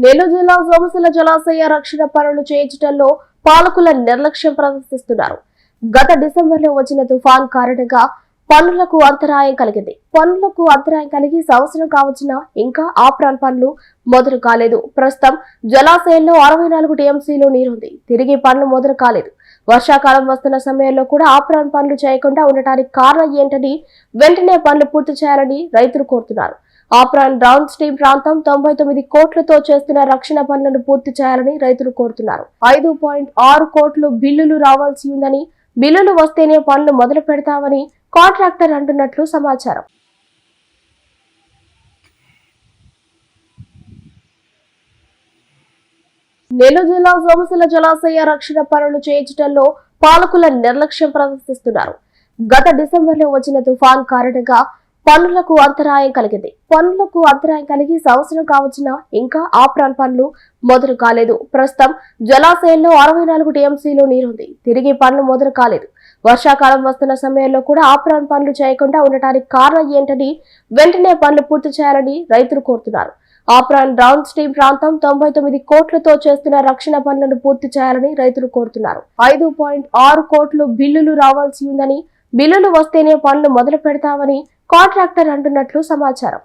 నెల్లూరు జిల్లా సోమశిల జలాశయ రక్షణ పనులు చేయించడంలో పాలకుల నిర్లక్ష్యం ప్రదర్శిస్తున్నారు. గత డిసెంబర్లో వచ్చిన తుఫాన్ కారణంగా పనులకు అంతరాయం కలిగి సంవత్సరం కావచ్చినా ఇంకా ఆప్రాన్ పనులు మొదలు కాలేదు. ప్రస్తుతం జలాశయంలో 64 టీఎంసీలు నీరుంది. తిరిగి పనులు మొదలు కాలేదు. వర్షాకాలం వస్తున్న సమయంలో కూడా ఆప్రాన్ పనులు చేయకుండా ఉండటానికి కారణం ఏంటని వెంటనే పనులు పూర్తి చేయాలని రైతులు కోరుతున్నారు. ఆప్రాన్ డౌన్ స్ట్రీమ్ ప్రాంతం 99 కోట్లతో చేస్తున్న రక్షణ పనులను పూర్తి చేయాలని రైతులు కోరుతున్నారు. 5.6 కోట్లు బిల్లులు రావాల్సి ఉందని, బిల్లులు వస్తేనే పనులు మొదలు పెడతామని కాంట్రాక్టర్ అంటున్నట్లు సమాచారం. నెల్లూరు జిల్లా సోమశిల జలాశయ రక్షణ పనులు చేయించడంలో పాలకుల నిర్లక్ష్యం ప్రదర్శిస్తున్నారు. గత డిసెంబర్లో వచ్చిన తుఫాన్ కారణంగా పనులకు అంతరాయం కలిగి సంవత్సరం కావచ్చినా ఇంకా ఆప్రాన్ పనులు మొదలు కాలేదు. ప్రస్తుతం జలాశయంలో 64 టీఎంసీలు నీరుంది. తిరిగి పనులు మొదలు కాలేదు. వర్షాకాలం వస్తున్న సమయంలో కూడా ఆప్రాన్ పనులు చేయకుండా ఉండటానికి కారణం ఏంటని వెంటనే పనులు పూర్తి చేయాలని రైతులు కోరుతున్నారు. ఆప్రాన్ డౌన్ స్ట్రీమ్ ప్రాంతం 99 కోట్లతో చేస్తున్న రక్షణ పనులను పూర్తి చేయాలని రైతులు కోరుతున్నారు. 5.6 కోట్లు బిల్లులు రావాల్సి ఉందని, బిల్లులు వస్తేనే పనులు మొదలు పెడతామని కాంట్రాక్టర్ అంటున్నట్లు సమాచారం.